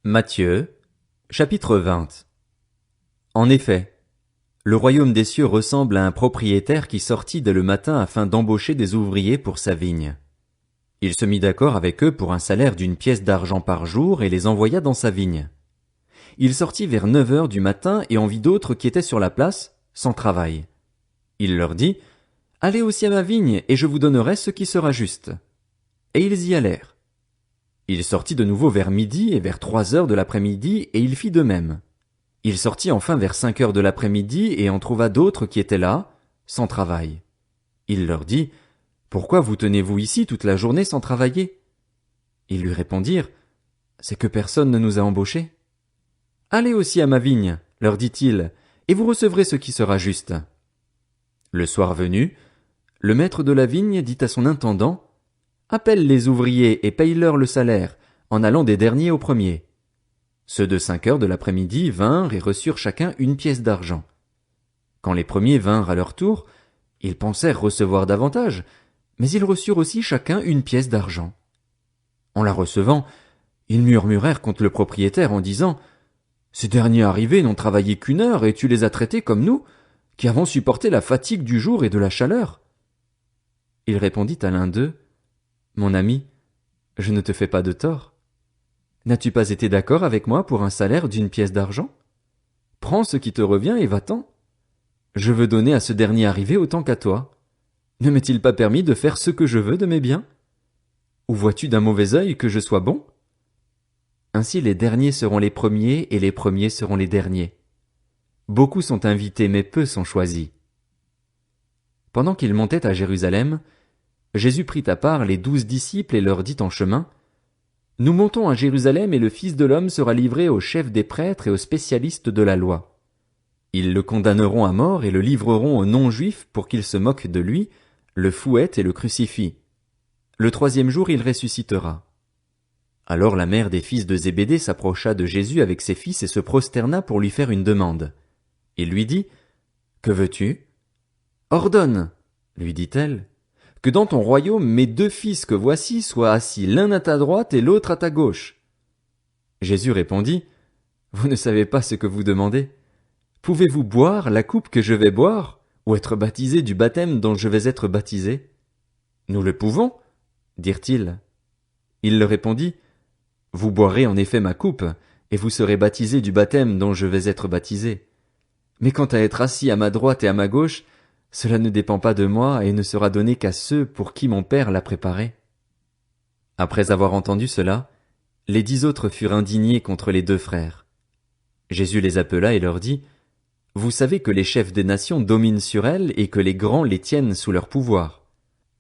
Matthieu, chapitre 20. En effet, le royaume des cieux ressemble à un propriétaire qui sortit dès le matin afin d'embaucher des ouvriers pour sa vigne. Il se mit d'accord avec eux pour un salaire d'une pièce d'argent par jour et les envoya dans sa vigne. Il sortit vers 9 heures du matin et en vit d'autres qui étaient sur la place, sans travail. Il leur dit, « Allez aussi à ma vigne et je vous donnerai ce qui sera juste. » Et ils y allèrent. Il sortit de nouveau vers midi et vers 3 heures de l'après-midi, et il fit de même. Il sortit enfin vers 5 heures de l'après-midi et en trouva d'autres qui étaient là, sans travail. Il leur dit, « Pourquoi vous tenez-vous ici toute la journée sans travailler ?» Ils lui répondirent, « C'est que personne ne nous a embauchés. » « Allez aussi à ma vigne, leur dit-il, et vous recevrez ce qui sera juste. » Le soir venu, le maître de la vigne dit à son intendant, « Appelle les ouvriers et paye-leur le salaire, en allant des derniers aux premiers. » Ceux de 5 heures de l'après-midi vinrent et reçurent chacun une pièce d'argent. Quand les premiers vinrent à leur tour, ils pensèrent recevoir davantage, mais ils reçurent aussi chacun une pièce d'argent. En la recevant, ils murmurèrent contre le propriétaire en disant, « Ces derniers arrivés n'ont travaillé qu'1 heure et tu les as traités comme nous, qui avons supporté la fatigue du jour et de la chaleur. » Il répondit à l'un d'eux, « Mon ami, je ne te fais pas de tort. N'as-tu pas été d'accord avec moi pour un salaire d'une pièce d'argent? Prends ce qui te revient et va-t'en. Je veux donner à ce dernier arrivé autant qu'à toi. Ne m'est-il pas permis de faire ce que je veux de mes biens? Ou vois-tu d'un mauvais œil que je sois bon? Ainsi les derniers seront les premiers et les premiers seront les derniers. Beaucoup sont invités mais peu sont choisis. » Pendant qu'ils montaient à Jérusalem, Jésus prit à part les 12 disciples et leur dit en chemin, « Nous montons à Jérusalem et le Fils de l'homme sera livré aux chefs des prêtres et aux spécialistes de la loi. Ils le condamneront à mort et le livreront aux non-juifs pour qu'ils se moquent de lui, le fouettent et le crucifient. Le 3e jour il ressuscitera. » Alors la mère des fils de Zébédée s'approcha de Jésus avec ses fils et se prosterna pour lui faire une demande. Il lui dit, « Que veux-tu? » « Ordonne, lui dit-elle, que dans ton royaume mes 2 fils que voici soient assis l'un à ta droite et l'autre à ta gauche. » Jésus répondit, « Vous ne savez pas ce que vous demandez. Pouvez-vous boire la coupe que je vais boire, ou être baptisé du baptême dont je vais être baptisé? » Nous le pouvons, dirent-ils. Il leur répondit, « Vous boirez en effet ma coupe, et vous serez baptisés du baptême dont je vais être baptisé. Mais quant à être assis à ma droite et à ma gauche, cela ne dépend pas de moi et ne sera donné qu'à ceux pour qui mon Père l'a préparé. » Après avoir entendu cela, les 10 autres furent indignés contre les 2 frères. Jésus les appela et leur dit, « Vous savez que les chefs des nations dominent sur elles et que les grands les tiennent sous leur pouvoir.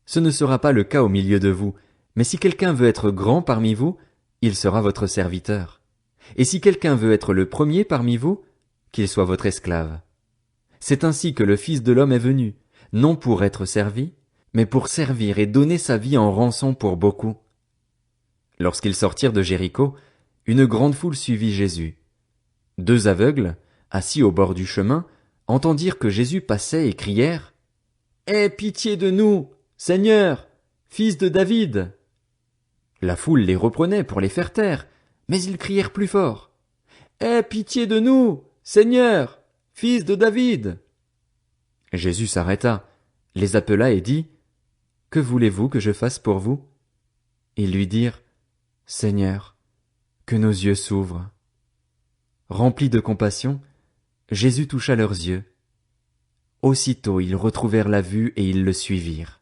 Ce ne sera pas le cas au milieu de vous, mais si quelqu'un veut être grand parmi vous, il sera votre serviteur. Et si quelqu'un veut être le premier parmi vous, qu'il soit votre esclave. C'est ainsi que le Fils de l'homme est venu, non pour être servi, mais pour servir et donner sa vie en rançon pour beaucoup. » Lorsqu'ils sortirent de Jéricho, une grande foule suivit Jésus. 2 aveugles, assis au bord du chemin, entendirent que Jésus passait et crièrent, « Aie pitié de nous, Seigneur, fils de David !» La foule les reprenait pour les faire taire, mais ils crièrent plus fort, « Aie pitié de nous, Seigneur, fils de David !» Jésus s'arrêta, les appela et dit, « Que voulez-vous que je fasse pour vous? » Ils lui dirent, « Seigneur, que nos yeux s'ouvrent. » Rempli de compassion, Jésus toucha leurs yeux. Aussitôt ils retrouvèrent la vue et ils le suivirent.